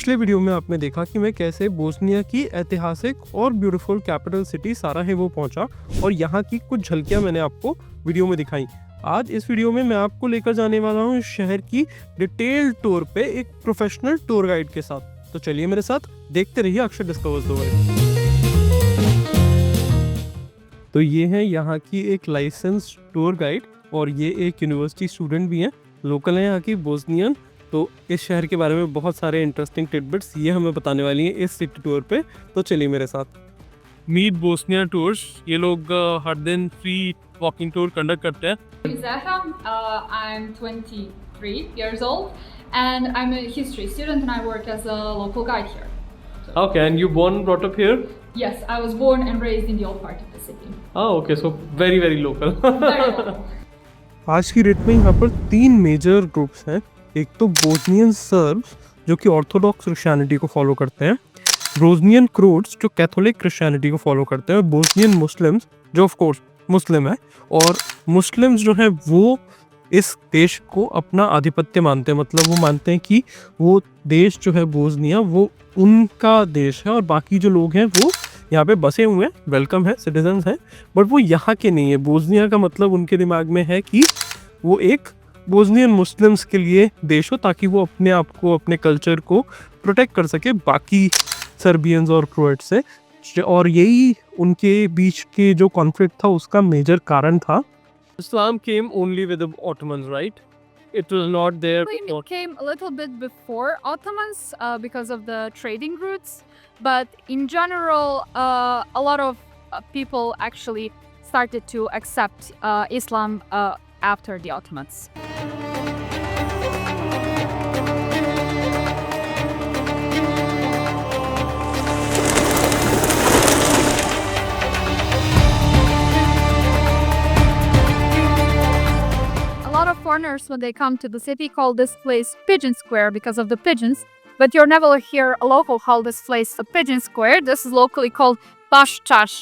पिछले वीडियो में आपने देखा कि मैं कैसे बोस्निया की ऐतिहासिक और ब्यूटीफुल कैपिटल सिटी साराजेवो पहुंचा और यहाँ की कुछ झलकियां मैंने आपको वीडियो में दिखाई। आज इस वीडियो में मैं आपको लेकर जाने वाला हूँ शहर की डिटेल टूर पे एक प्रोफेशनल टूर गाइड के साथ। तो चलिए मेरे साथ देखते रहिए अक्षर डिस्कवर्स द वर्ल्ड। तो ये है यहाँ की एक लाइसेंस टूर गाइड और ये एक यूनिवर्सिटी स्टूडेंट भी हैं, लोकल है यहाँ की बोस्नियन। तो इस शहर के बारे में बहुत सारे इंटरेस्टिंग टिडबिट्स ये हमें बताने वाली हैं इस सिटी टूर पे। तो चलिए मेरे साथ। मीट बोस्निया टूर्स, ये लोग हर दिन फ्री वॉकिंग टूर कंडक्ट करते हैं। Zaha, I'm 23 years old and I'm a history student and I work as a local guide here. Okay, and you born and brought up here? Yes, I was born and raised in the old part of the city. Okay, so very very local. Very local. आज की date में यहाँ पर 3 major groups हैं। एक तो Bosnian shrubs जो कि ऑर्थोडॉक्स क्रिश्चियनिटी को फॉलो करते हैं, बोस्नियन क्रोट्स जो कैथोलिक क्रिश्चियनिटी को फॉलो करते हैं, बोस्नियन मुस्लिम्स जो ऑफ कोर्स मुस्लिम है, और मुस्लिम्स जो है वो इस देश को अपना आधिपत्य मानते हैं। मतलब वो मानते हैं कि वो देश जो है बोस्निया वो उनका देश है और बाकी जो लोग हैं वो यहाँ पे बसे हुए हैं, वेलकम है, सिटीजन्स हैं, बट वो यहाँ के नहीं है। बोस्निया का मतलब उनके दिमाग में है कि वो एक बोस्नियन मुस्लिम्स के लिए देश हो ताकि वो अपने आप को, अपने कल्चर को प्रोटेक्ट कर सके बाकी सर्बियंस और क्रोएट से। और यही उनके बीच के जो कॉन्फ्लिक्ट था उसका मेजर कारण था। Islam came only with the Ottomans, right? It was not there. It came a little bit before Ottomans because of the trading routes, but in general, a lot of people actually started to accept Islam after the Ottomans. Foreigners, when they come to the city, call this place Pigeon Square because of the pigeons, but you'll never hear a local call this place a Pigeon Square. This is locally called Bash Çarş.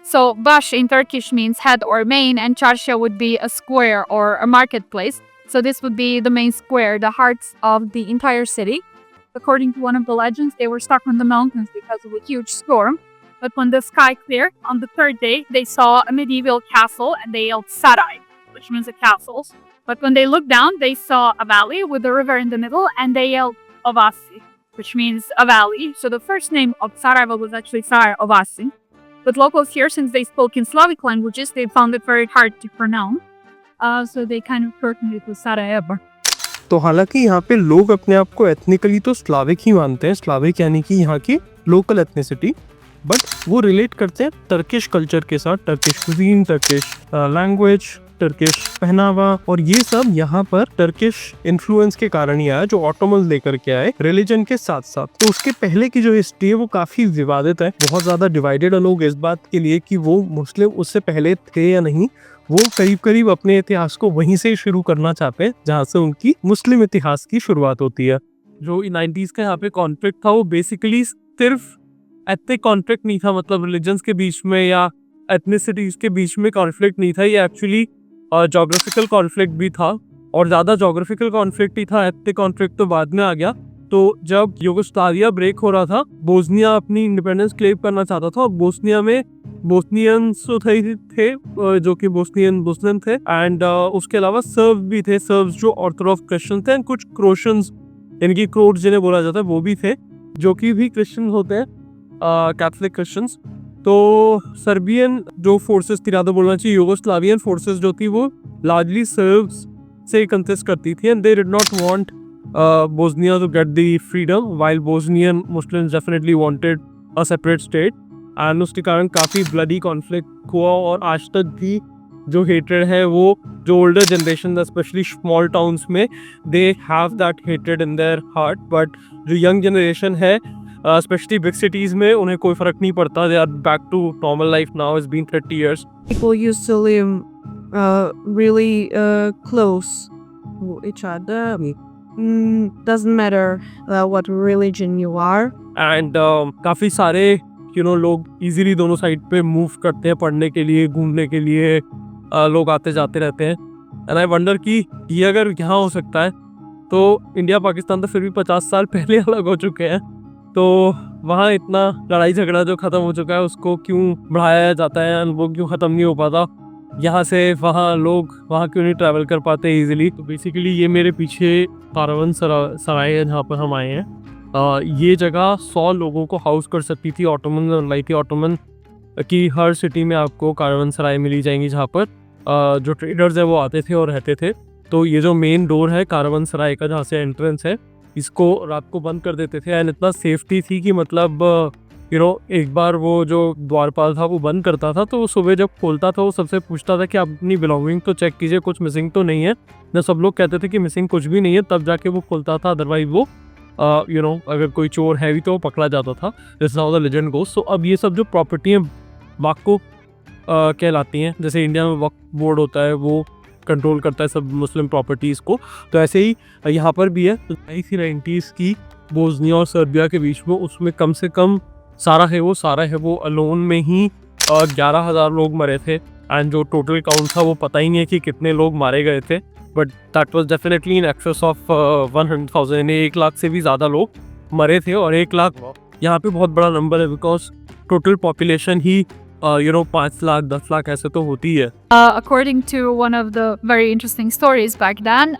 So Bash in Turkish means head or main, and Çarşı would be a square or a marketplace. So this would be the main square, the heart of the entire city. According to one of the legends, they were stuck on the mountains because of a huge storm. But when the sky cleared on the third day, they saw a medieval castle and they yelled Saray, which means a castle. But when they looked down, they saw a valley with a river in the middle, and they yelled Ovasi, which means a valley. So the first name of Sarajevo was actually Saray Ovasi. But locals here, since they spoke in Slavic languages, they found it very hard to pronounce. So they kind of shortened it to Sarajevo. तो हालांकि यहाँ पे लोग अपने आप को ethnically तो Slavic ही मानते हैं, स्लाविक यानी कि यहाँ की लोकल एथनिसिटी, बट वो रिलेट करते हैं टर्किश कल्चर के साथ, Turkish cuisine, Turkish language, Turkish पहनावा, और ये सब यहाँ पर टर्किश इन्फ्लुएंस के कारण ही आया जो ऑटोमन्स लेकर के आए रिलीजन के साथ साथ। तो उसके पहले की जो हिस्ट्री है वो काफी विवादित है, बहुत ज्यादा डिवाइडेड है लोग इस बात के लिए कि वो मुस्लिम उससे पहले थे या नहीं। वो करीब करीब अपने इतिहास को वहीं से शुरू करना चाहते हैं जहाँ से उनकी मुस्लिम इतिहास की शुरुआत होती है। जो 90s का यहाँ पे कॉन्फ्लिक्ट था वो बेसिकली सिर्फ एथनिक कॉन्फ्लिक्ट नहीं था, मतलब रिलीजन्स के बीच में या एथनिसिटीज के बीच में कॉन्फ्लिक्ट नहीं था, ये एक्चुअली जोग्राफिकल कॉन्फ्लिक्ट भी था, और ज़्यादा जोग्राफिकल कॉन्फ्लिक्ट ही था, एथनिक कॉन्फ्लिक्ट तो बाद में आ गया। तो जब यूगोस्लाविया ब्रेक हो रहा था, बोस्निया अपनी इंडिपेंडेंस क्लेम करना चाहता था, और बोस्निया में बोस्नियंस तो थे जो कि बोस्नियन मुस्लिम थे, एंड उसके अलावा सर्ब भी थे, सर्ब्स जो ऑर्थोडॉक्स क्रिश्चियन थे, एंड कुछ क्रोशंस इनकी क्रोट जिन्हें बोला जाता है वो भी थे जो कि भी क्रिश्चियन होते हैं, कैथोलिक क्रिश्चियंस। तो सर्बियन जो फोर्सेस थी, ज़्यादा बोलना चाहिए यूगोस्लावियन फोर्सेस जो थी वो लार्जली सर्ब्स से कंसिस्ट करती थी, and they did not want Bosnia to get the freedom, while Bosnian Muslims definitely wanted a separate state, and उसके कारण काफ़ी ब्लडी कॉन्फ्लिक्ट हुआ। और आज तक भी जो हेट्रेड है वो जो older generation specially small towns में they have that hatred in their heart, but जो यंग जनरेशन है especially big cities में उन्हें कोई फर्क नहीं पड़ता, they are back to normal life now. It's been 30 years. People used to live really close to each other. Doesn't matter what religion you are. And काफ़ी सारे लोग easily दोनों साइड पे मूव करते हैं पढ़ने के लिए, घूमने के लिए, लोग आते जाते रहते हैं। And I wonder कि ये अगर यहाँ हो सकता है तो इंडिया पाकिस्तान तो फिर भी 50 साल पहले अलग हो चुके हैं, तो वहाँ इतना लड़ाई झगड़ा जो ख़त्म हो चुका है उसको क्यों बढ़ाया जाता है, वो क्यों ख़त्म नहीं हो पाता, यहाँ से वहाँ लोग वहाँ क्यों नहीं ट्रैवल कर पाते इजीली। तो बेसिकली ये मेरे पीछे कारवन सराय है जहाँ पर हम आए हैं। ये जगह 100 लोगों को हाउस कर सकती थी। ऑटोमन लाइक ऑटोमन की हर सिटी में आपको कारवन सराय मिली जाएंगी जहाँ पर जो ट्रेडर्स है वो आते थे और रहते थे। तो ये जो मेन डोर है कारवन सराय का जहाँ से एंट्रेंस है, इसको रात को बंद कर देते थे। एंड इतना सेफ्टी थी कि मतलब एक बार वो जो द्वारपाल था वो बंद करता था, तो वो सुबह जब खोलता था वो सबसे पूछता था कि आप अपनी बिलोंगिंग तो चेक कीजिए, कुछ मिसिंग तो नहीं है। न सब लोग कहते थे कि मिसिंग कुछ भी नहीं है, तब जाके वो खोलता था, अदरवाइज वो अगर कोई चोर है भी तो वो पकड़ा जाता था। दिस हाउ द लेजेंड गोस। सो अब ये सब जो प्रॉपर्टी है वक्फ को कहलाती हैं। जैसे इंडिया में वक्फ बोर्ड होता है, वो कंट्रोल करता है सब मुस्लिम प्रॉपर्टीज़ को, तो ऐसे ही यहाँ पर भी है। तो 1990s की बोस्निया और सर्बिया के बीच में, उसमें कम से कम सारा है वो अलोन में ही 11,000 लोग मरे थे। एंड जो टोटल काउंट था वो पता ही नहीं है कि कितने लोग मारे गए थे, but that was definitely in excess of 100,000। 1 lakh से भी ज़्यादा लोग मरे थे, और 1 लाख यहाँ पे बहुत बड़ा नंबर है, बिकॉज टोटल पॉपुलेशन ही 5 लाख 10 लाख ऐसे तो होती है। According to one of the very interesting stories back then,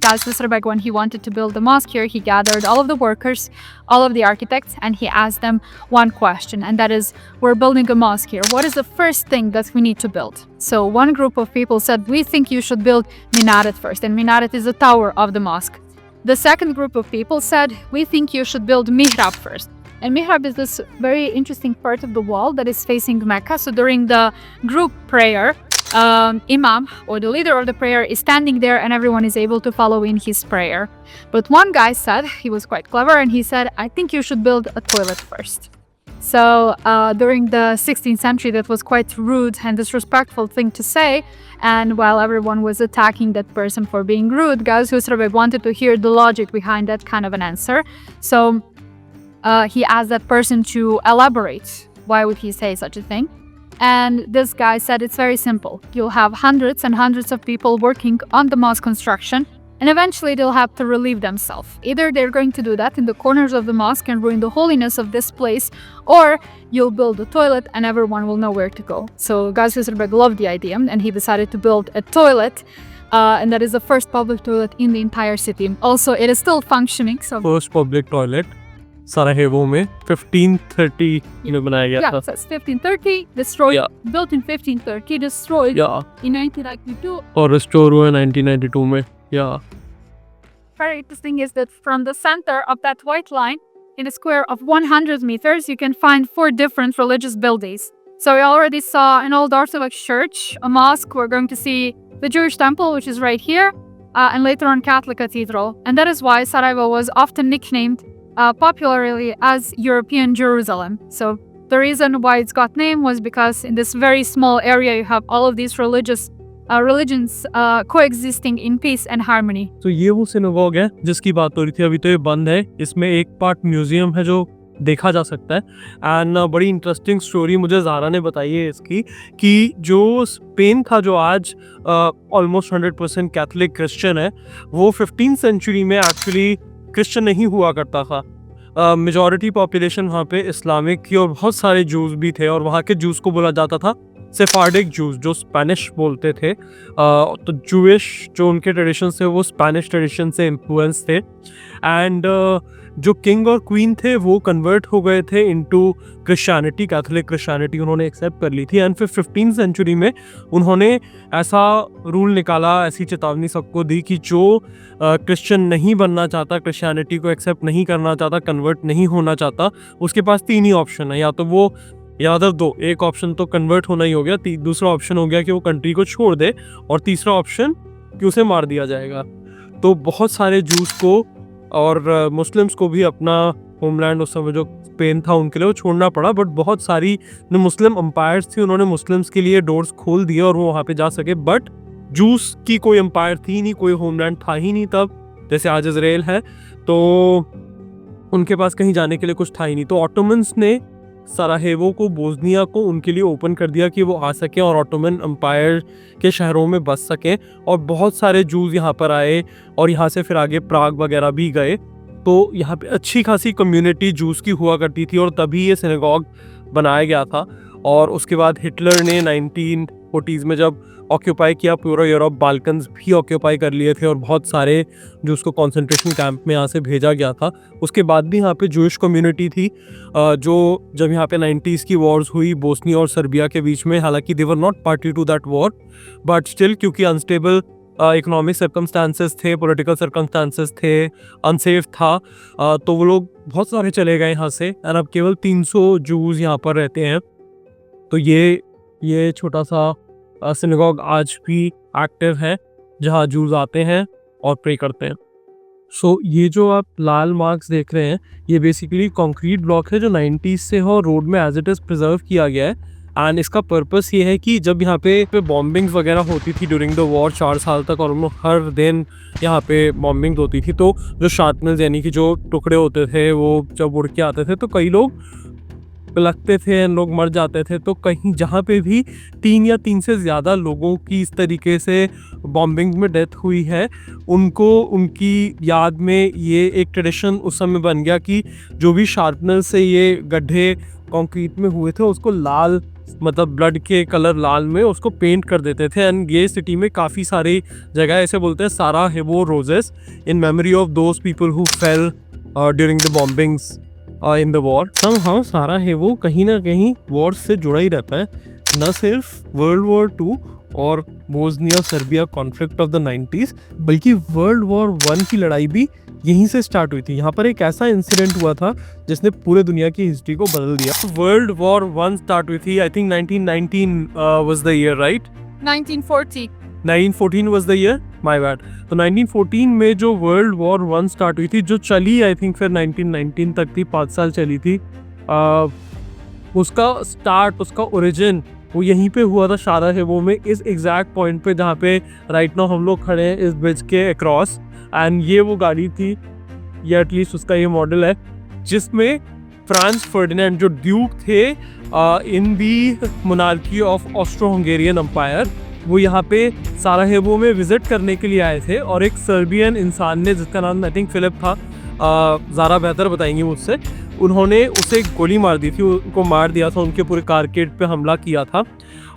Gaz Wisserbeg, when he wanted to build the mosque here, he gathered all of the workers, all of the architects, and he asked them one question, and that is, we're building a mosque here. What is the first thing that we need to build? So one group of people said, we think you should build minaret first, and minaret is the tower of the mosque. The second group of people said, we think you should build mihrab first. And mihrab is this very interesting part of the wall that is facing Mecca. So during the group prayer, Imam or the leader of the prayer is standing there and everyone is able to follow in his prayer. But one guy said, he was quite clever, and he said, I think you should build a toilet first. So during the 16th century, that was quite rude and disrespectful thing to say. And while everyone was attacking that person for being rude, Gaz Husrev wanted to hear the logic behind that kind of an answer. So he asked that person to elaborate. Why would he say such a thing? And this guy said it's very simple. You'll have hundreds and hundreds of people working on the mosque construction, and eventually they'll have to relieve themselves. Either they're going to do that in the corners of the mosque and ruin the holiness of this place, or you'll build a toilet and everyone will know where to go. So Gaz Husrev loved the idea, and he decided to build a toilet, and that is the first public toilet in the entire city. Also, it is still functioning. So first public toilet सराजेवो में 1530 में बनाया गया yeah, था। so it's 1530, destroyed, Yeah. built in 1530, destroyed या in 1992. और restore हुआ 1992 में। या Very interesting is that from the center of that white line, in a square of 100 meters, you can find 4 different religious buildings. So we already saw an old Orthodox church, a mosque. We're going to see the Jewish temple, which is right here, and later on Catholic cathedral. And that is why Sarajevo was often nicknamed popularly as European Jerusalem. So the reason why it's got name was because in this very small area, you have all of these religions coexisting in peace and harmony. तो ये वो synagogue है जिसकी बात हो रही थी। अभी तो ये बंद है। इसमें एक पार्ट म्यूजियम है जो देखा जा सकता है। एंड बड़ी इंटरेस्टिंग स्टोरी मुझे ज़ारा ने बताई है इसकी, कि जो स्पेन था जो आज ऑलमोस्ट 100% कैथोलिक क्रिश्चियन है, वो 15th सेंचुरी में एक्चुअली क्रिश्चियन नहीं हुआ करता था। मेजॉरिटी पॉपुलेशन वहाँ पे इस्लामिक की, और बहुत सारे जूस भी थे, और वहाँ के जूस को बोला जाता था सेफार्डिक जूस, जो स्पेनिश बोलते थे। तो जूइश जो उनके ट्रेडिशन थे वो स्पेनिश ट्रेडिशन से इन्फ्लुएंस थे। एंड जो किंग और क्वीन थे वो कन्वर्ट हो गए थे इनटू क्रिश्चियनिटी, कैथोलिक क्रिश्चियनिटी उन्होंने एक्सेप्ट कर ली थी। एंड फिर 15th सेंचुरी में उन्होंने ऐसा रूल निकाला, ऐसी चेतावनी सबको दी कि जो क्रिश्चियन नहीं बनना चाहता, क्रिश्चियनिटी को एक्सेप्ट नहीं करना चाहता, कन्वर्ट नहीं होना चाहता, उसके पास 3 ही ऑप्शन है। या तो वो या तो 2, एक ऑप्शन तो कन्वर्ट होना ही हो गया, दूसरा ऑप्शन हो गया कि वो कंट्री को छोड़ दे, और तीसरा ऑप्शन कि उसे मार दिया जाएगा। तो बहुत सारे जूस को और मुस्लिम्स को भी अपना होमलैंड उस समय जो स्पेन था उनके लिए वो छोड़ना पड़ा। बट बहुत सारी जो मुस्लिम अम्पायर्स थी उन्होंने मुस्लिम्स के लिए डोर्स खोल दिए और वो वहाँ पे जा सके। बट जूस की कोई अम्पायर थी नहीं, कोई होमलैंड था ही नहीं तब, जैसे आज इजराइल है, तो उनके पास कहीं जाने के लिए कुछ था ही नहीं। तो ऑटोमन्स ने सराहेवो को, बोस्निया को उनके लिए ओपन कर दिया कि वो आ सकें और ऑटोमन एम्पायर के शहरों में बस सकें। और बहुत सारे जूस यहाँ पर आए और यहाँ से फिर आगे प्राग वगैरह भी गए। तो यहाँ पे अच्छी खासी कम्युनिटी जूस की हुआ करती थी और तभी ये सिनेगॉग बनाया गया था। और उसके बाद हिटलर ने 1940s में जब ऑक्यूपाई किया पूरा यूरोप, बाल्कन्स भी ऑक्यूपाई कर लिए थे और बहुत सारे जो उसको कॉन्सेंट्रेशन कैंप में यहाँ से भेजा गया था। उसके बाद भी यहाँ पे जूइश कम्युनिटी थी जो जब यहाँ पे 90s की वॉर्स हुई बोस्निया और सर्बिया के बीच में, हालांकि they were not party to that war, but still क्योंकि अनस्टेबल इकोनॉमिक सर्कमस्टांसेस थे, पॉलिटिकल सर्कमस्टांसेस थे, अनसेफ था, तो वो लोग बहुत सारे चले गए यहाँ से। एंड अब केवल 300 जूस यहाँ पर रहते हैं। तो ये छोटा सा सिनेगॉग आज भी एक्टिव है जहाँ जूस आते हैं और प्रे करते हैं। सो ये जो आप लाल मार्क्स देख रहे हैं ये बेसिकली कंक्रीट ब्लॉक है जो 90s से है और रोड में एज इट इज़ प्रिजर्व किया गया है। एंड इसका पर्पस ये है कि जब यहाँ पे बॉम्बिंग्स वगैरह होती थी ड्यूरिंग द वॉर 4 साल तक, और हर दिन यहाँ पे बॉम्बिंग होती थी, तो जो शार्पनर्स यानी कि जो टुकड़े होते थे वो जब उड़ के आते थे तो कई लोग लगते थे, लोग मर जाते थे। तो कहीं जहाँ पे भी 3 या 3 से ज़्यादा लोगों की इस तरीके से बॉम्बिंग में डेथ हुई है, उनको उनकी याद में ये एक ट्रेडिशन उस समय बन गया कि जो भी शार्पनर से ये गड्ढे कंक्रीट में हुए थे उसको लाल, मतलब ब्लड के कलर लाल में उसको पेंट कर देते थे। एंड ये सिटी में काफ़ी सारी जगह ऐसे बोलते हैं Sarajevo roses in memory of those people who fell during the bombings in the war. Somehow Sarajevo कहीं ना कहीं वॉर से जुड़ा ही रहता है, न सिर्फ वर्ल्ड वॉर 2 और Bosnia Serbia conflict of the 90s, बल्कि वर्ल्ड वॉर 1 की लड़ाई भी यहीं से स्टार्ट हुई थी। यहाँ पर एक ऐसा इंसिडेंट हुआ था जिसने पूरे दुनिया की हिस्ट्री को बदल दिया। वर्ल्ड वॉर 1 स्टार्ट हुई थी, I think 1919 was the year, right? 1940. 1914 was the year, my bad. तो 1914 में जो वर्ल्ड वॉर 1 स्टार्ट हुई थी, जो चली आई थिंक फिर 1919 तक थी, 5 साल चली थी। उसका स्टार्ट, उसका ओरिजिन वो यहीं पे हुआ था साराहेवो में, इस एग्जैक्ट पॉइंट पे जहाँ पे राइट नाउ हम लोग खड़े हैं, इस ब्रिज के अक्रॉस। एंड ये वो गाड़ी थी, या एटलीस्ट उसका ये मॉडल है, जिसमें फ्रांस फर्डिनेंड जो ड्यूक थे in the monarchy of Austro Hungarian empire, वो यहाँ पे साराहेवो में विजिट करने के लिए आए थे। और एक सर्बियन इंसान ने, जिसका नाम आई थिंक फिलिप था, ज़्यादा बेहतर बताएंगे मुझसे, उन्होंने उसे गोली मार दी थी, उनको मार दिया था, उनके पूरे कारकेड पे हमला किया था।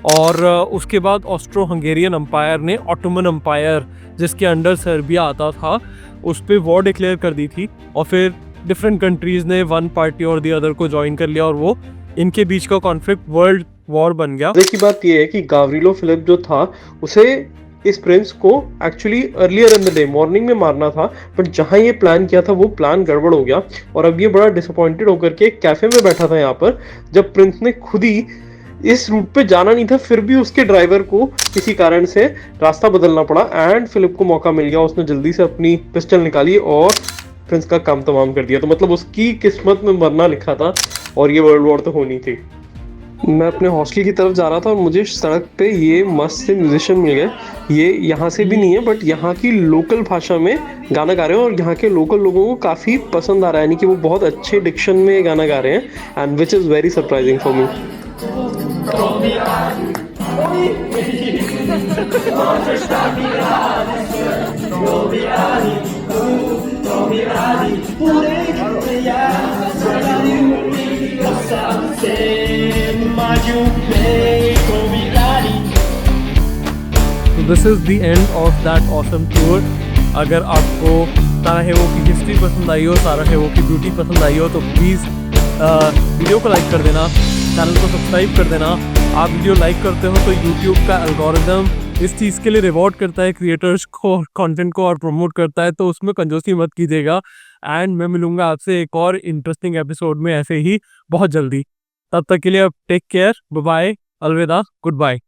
और उसके बाद ऑस्ट्रो हंगेरियन एम्पायर ने ऑटोमन एम्पायर, जिसके अंडर सर्बिया आता था, उस पर वॉर डिक्लेयर कर दी थी। और फिर डिफरेंट कंट्रीज़ ने वन पार्टी और दी अदर को ज्वाइन कर लिया और वो इनके बीच का कॉन्फ्लिक्ट वर्ल्ड वॉर बन गया। की बात यह है कि गावरिलो फिलिप जो था, उसे इस प्रिंस को actually earlier in the day morning में मारना था, बट जहां ये प्लान किया था वो प्लान गड़बड़ हो गया। और अब ये बड़ा डिसअपॉइंटेड होकर के एक कैफे में बैठा था यहाँ पर, जब प्रिंस ने खुद ही इस रूट पे जाना नहीं था, फिर भी उसके ड्राइवर को किसी कारण से रास्ता बदलना पड़ा। एंड फिलिप को मौका मिल गया, उसने जल्दी से अपनी पिस्टल निकाली और प्रिंस का काम तमाम कर दिया। तो मतलब उसकी किस्मत में मरना लिखा था और ये वर्ल्ड वॉर तो होनी थी। मैं अपने हॉस्टल की तरफ जा रहा था और मुझे सड़क पे ये मस्त से म्यूजिशियन मिल गए। ये यहाँ से भी नहीं है, बट यहाँ की लोकल भाषा में गाना गा रहे हैं और यहाँ के लोकल लोगों को काफ़ी पसंद आ रहा है, यानी कि वो बहुत अच्छे डिक्शन में गाना गा रहे हैं। And which is very surprising for me. This is the end of that awesome tour. अगर आपको साराहेवो की हिस्ट्री पसंद आई हो, साराहेवो की ब्यूटी पसंद आई हो, तो प्लीज़ वीडियो को लाइक कर देना, चैनल को सब्सक्राइब कर देना। आप वीडियो लाइक करते हो तो यूट्यूब का एल्गोरिदम इस चीज़ के लिए रिवॉर्ड करता है क्रिएटर्स को, कंटेंट को, और प्रमोट करता है, तो उसमें कंजूसी मत कीजिएगा। एंड मैं मिलूंगा आपसे एक और इंटरेस्टिंग एपिसोड में ऐसे ही बहुत जल्दी। तब तक के लिए अब टेक केयर, बाय बाय, अलविदा, गुड बाय।